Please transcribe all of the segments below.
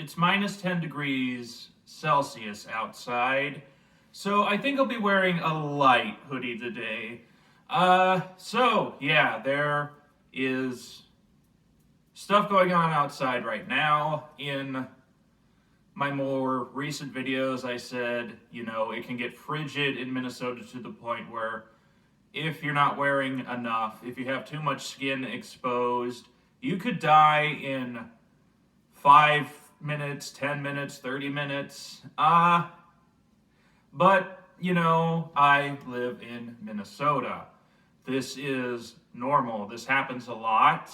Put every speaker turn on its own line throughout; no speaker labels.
It's minus 10 degrees Celsius outside, so I think I'll be wearing a light hoodie today. Yeah, there is stuff going on outside right now. In my more recent videos, I said, it can get frigid in Minnesota to the point where if you're not wearing enough, if you have too much skin exposed, you could die in 5 minutes, 10 minutes, 30 minutes. But, I live in Minnesota. This is normal. This happens a lot.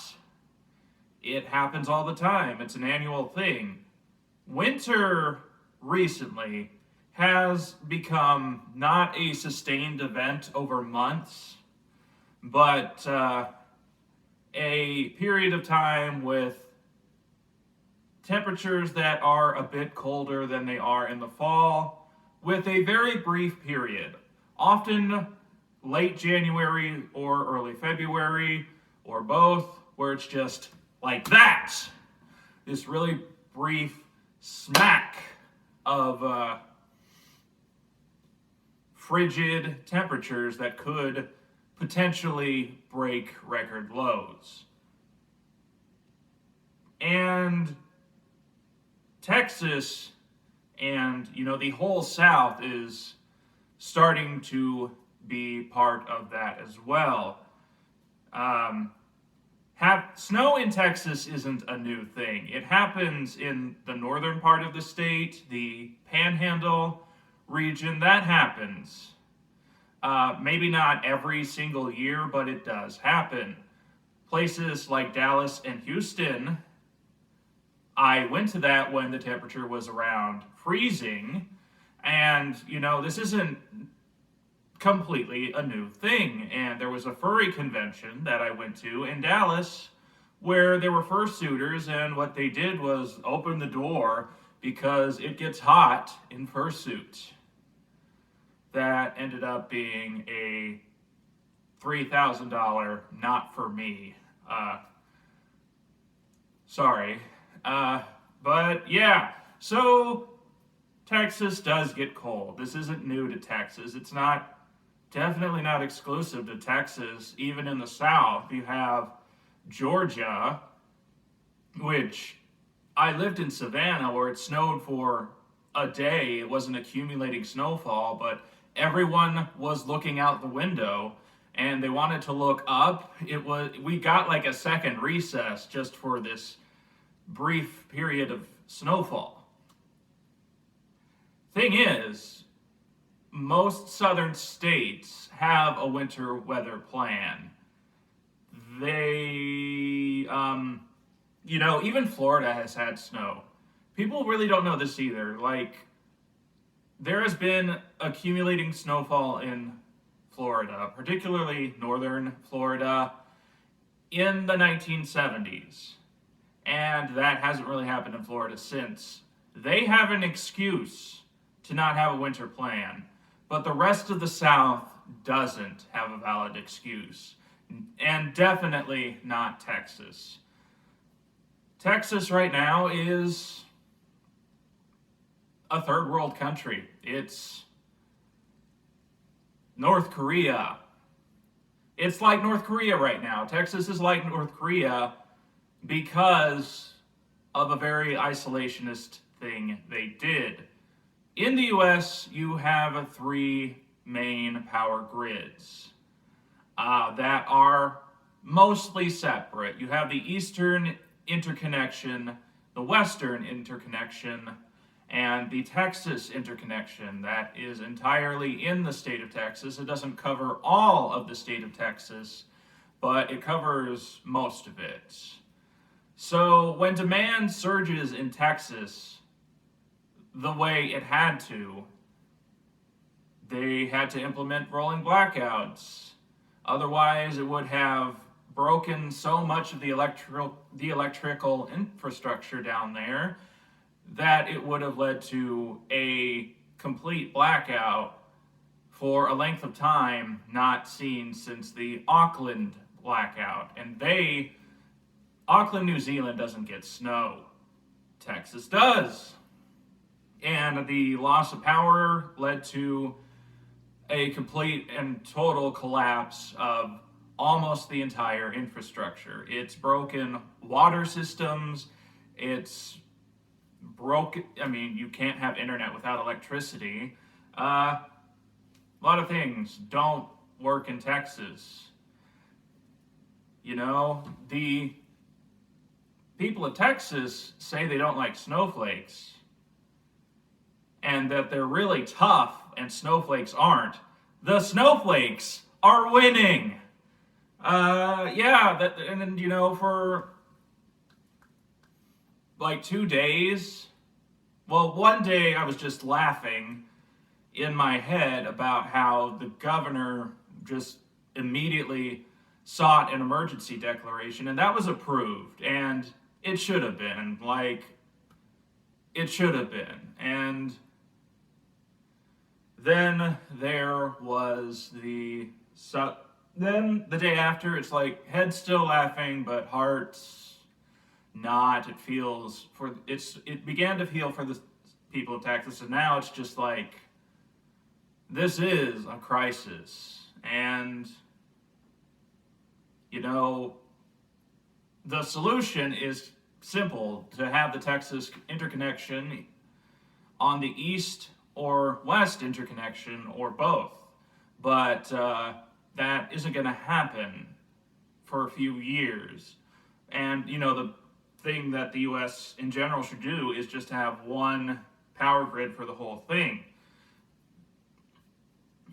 It happens all the time. It's an annual thing. Winter recently has become not a sustained event over months, but a period of time with temperatures that are a bit colder than they are in the fall, with a very brief period, often late January or early February, or both, where it's just like that. This really brief smack of frigid temperatures that could potentially break record lows. And Texas and, the whole South is starting to be part of that as well. Snow in Texas isn't a new thing. It happens in the northern part of the state, the Panhandle region. That happens. Maybe not every single year, but it does happen. Places like Dallas and Houston, I went to that when the temperature was around freezing, and, this isn't completely a new thing. And there was a furry convention that I went to in Dallas where there were fursuiters, and what they did was open the door because it gets hot in fursuit. That ended up being a $3,000 not for me. Sorry. But yeah, so Texas does get cold. This isn't new to Texas. It's definitely not exclusive to Texas. Even in the South, you have Georgia, which I lived in Savannah where it snowed for a day. It wasn't accumulating snowfall, but everyone was looking out the window and they wanted to look up. We got like a second recess just for this brief period of snowfall. Thing is, most southern states have a winter weather plan. Even Florida has had snow. People really don't know this either. There has been accumulating snowfall in Florida, particularly northern Florida, in the 1970s. And that hasn't really happened in Florida since. They have an excuse to not have a winter plan, but the rest of the South doesn't have a valid excuse. And definitely not Texas. Texas right now is a third world country. It's North Korea. It's like North Korea right now. Texas is like North Korea because of a very isolationist thing they did. In the US, you have 3 main power grids that are mostly separate. You have the Eastern interconnection, the Western interconnection, and the Texas interconnection that is entirely in the state of Texas. It doesn't cover all of the state of Texas, but it covers most of it. So when demand surges in Texas the way it had to, they had to implement rolling blackouts. Otherwise, it would have broken so much of the electrical infrastructure down there that it would have led to a complete blackout for a length of time not seen since the Auckland blackout. And Auckland, New Zealand doesn't get snow. Texas does. And the loss of power led to a complete and total collapse of almost the entire infrastructure. It's broken water systems. It's broken. I mean, you can't have internet without electricity. A lot of things don't work in Texas. You know, the people of Texas say they don't like snowflakes and that they're really tough and snowflakes aren't. The snowflakes are winning. And then, for like 2 days, well, one day I was just laughing in my head about how the governor just immediately sought an emergency declaration, and that was approved, and it should have been. It should have been. And then there was then the day after, it's like head still laughing, but heart's not. It began to feel for the people of Texas, and now it's just like, this is a crisis. And, the solution is simple: to have the Texas interconnection on the east or west interconnection, or both. But that isn't going to happen for a few years. And, the thing that the U.S. in general should do is just have one power grid for the whole thing.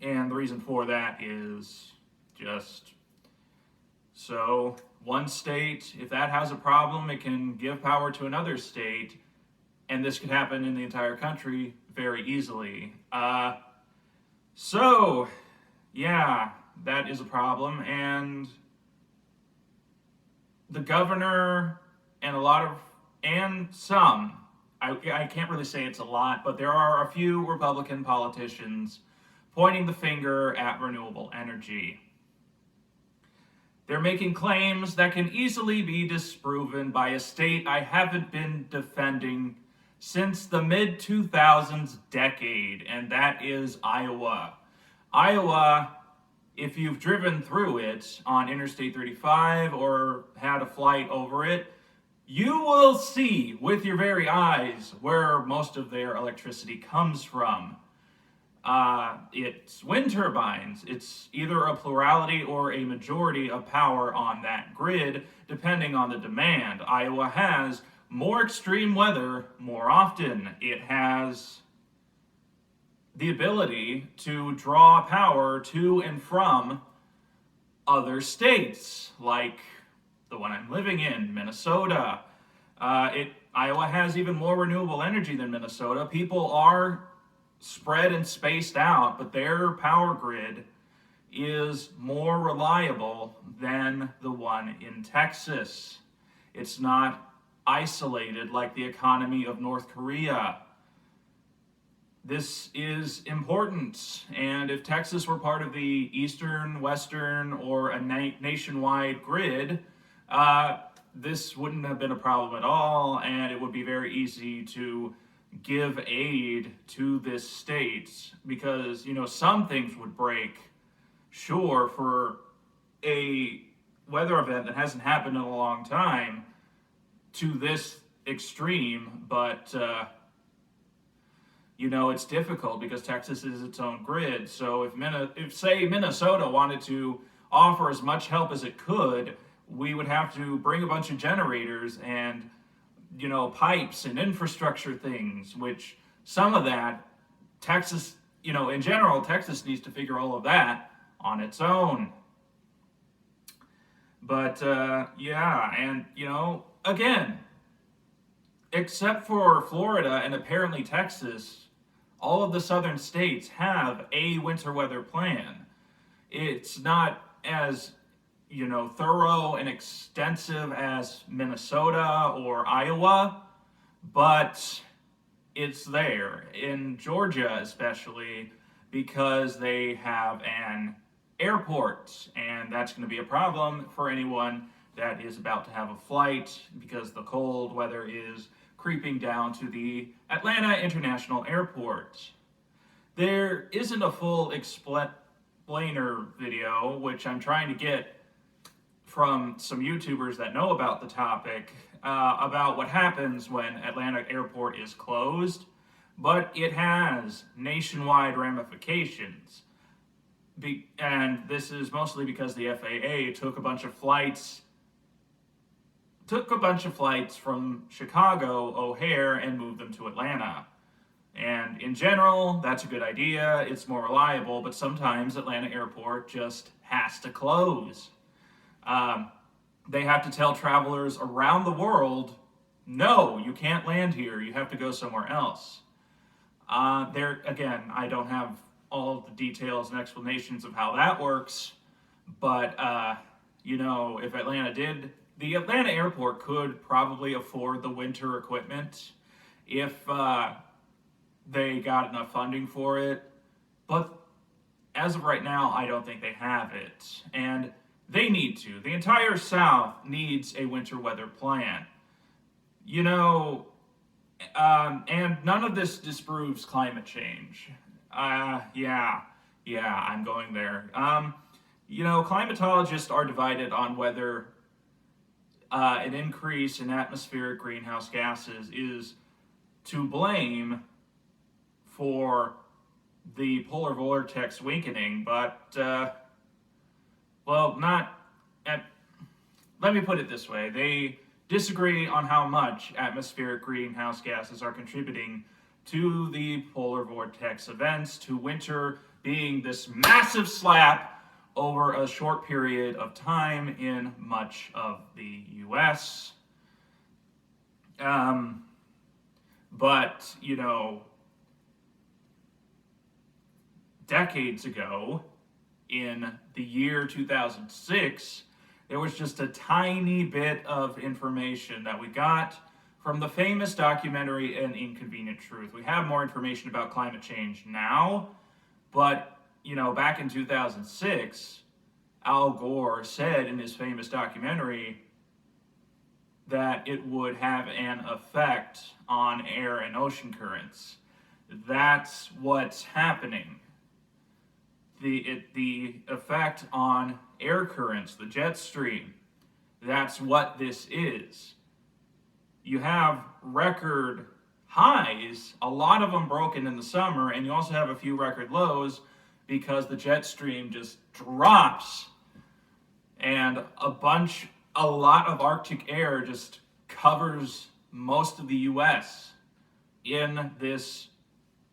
And the reason for that is just so one state, if that has a problem, it can give power to another state, and this could happen in the entire country very easily. That is a problem, and the governor and some, I can't really say it's a lot, but there are a few Republican politicians pointing the finger at renewable energy. They're making claims that can easily be disproven by a state I haven't been defending since the mid-2000s decade, and that is Iowa. Iowa, if you've driven through it on Interstate 35 or had a flight over it, you will see with your very eyes where most of their electricity comes from. It's wind turbines. It's either a plurality or a majority of power on that grid, depending on the demand. Iowa has more extreme weather more often. It has the ability to draw power to and from other states, like the one I'm living in, Minnesota. Iowa has even more renewable energy than Minnesota. People are spread and spaced out, but their power grid is more reliable than the one in Texas. It's not isolated like the economy of North Korea. This is important, and if Texas were part of the eastern, western, or a nationwide grid, this wouldn't have been a problem at all, and it would be very easy to give aid to this state, because some things would break, sure, for a weather event that hasn't happened in a long time to this extreme, but it's difficult because Texas is its own grid. So if say Minnesota wanted to offer as much help as it could, we would have to bring a bunch of generators and pipes and infrastructure things, which some of that Texas, in general, Texas needs to figure all of that on its own. But again, except for Florida and apparently Texas, all of the southern states have a winter weather plan. It's not as thorough and extensive as Minnesota or Iowa, but it's there. In Georgia especially, because they have an airport, and that's going to be a problem for anyone that is about to have a flight, because the cold weather is creeping down to the Atlanta International Airport. There isn't a full explainer video, which I'm trying to get from some YouTubers that know about the topic, about what happens when Atlanta Airport is closed, but it has nationwide ramifications. And this is mostly because the FAA took a bunch of flights from Chicago O'Hare and moved them to Atlanta. And in general, that's a good idea. It's more reliable, but sometimes Atlanta Airport just has to close. They have to tell travelers around the world, no, you can't land here. You have to go somewhere else. Again, I don't have all of the details and explanations of how that works, but, if the Atlanta Airport could probably afford the winter equipment if they got enough funding for it, but as of right now, I don't think they have it, and they need to. The entire South needs a winter weather plan. And none of this disproves climate change. Yeah, I'm going there. Climatologists are divided on whether an increase in atmospheric greenhouse gases is to blame for the polar vortex weakening, but, let me put it this way. They disagree on how much atmospheric greenhouse gases are contributing to the polar vortex events, to winter being this massive slap over a short period of time in much of the US. But, decades ago, in the year 2006, there was just a tiny bit of information that we got from the famous documentary An Inconvenient Truth. We have more information about climate change now, but, back in 2006, Al Gore said in his famous documentary that it would have an effect on air and ocean currents. That's what's happening. The effect on air currents, the jet stream, that's what this is. You have record highs, a lot of them broken in the summer, and you also have a few record lows because the jet stream just drops, and a lot of Arctic air just covers most of the US in this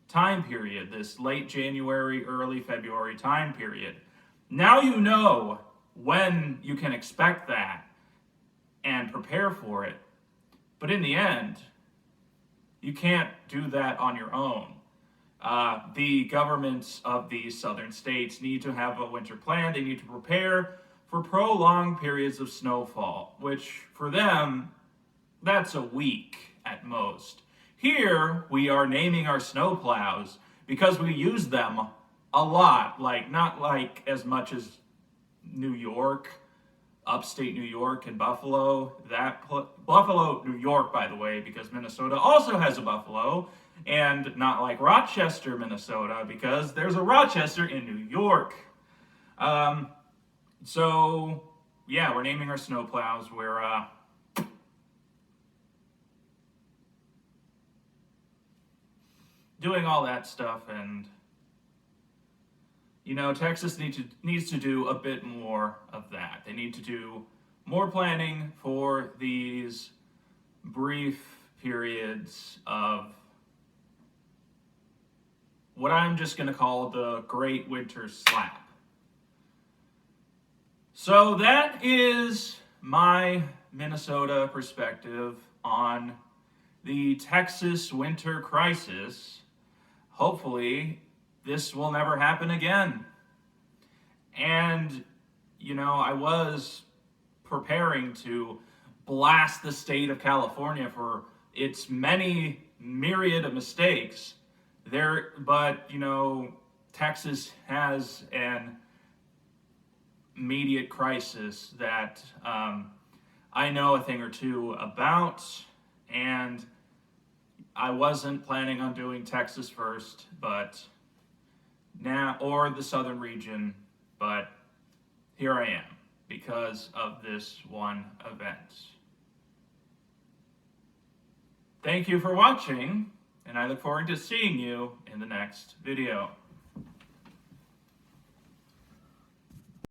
time period, this late January, early February time period. Now you know when you can expect that and prepare for it. But in the end, you can't do that on your own. The governments of these southern states need to have a winter plan. They need to prepare for prolonged periods of snowfall, which for them, that's a week at most. Here, we are naming our snowplows because we use them a lot, not like as much as New York, upstate New York and Buffalo. Buffalo, New York, by the way, because Minnesota also has a Buffalo, and not like Rochester, Minnesota, because there's a Rochester in New York. So, yeah, we're naming our snowplows. We're doing all that stuff, and Texas needs to do a bit more of that. They need to do more planning for these brief periods of what I'm just going to call the Great Winter Slap. So that is my Minnesota perspective on the Texas winter crisis. Hopefully, this will never happen again. And, I was preparing to blast the state of California for its many myriad of mistakes. But Texas has an immediate crisis that I know a thing or two about, and I wasn't planning on doing Texas first, but now, or the southern region, but here I am because of this one event. Thank you for watching, and I look forward to seeing you in the next video.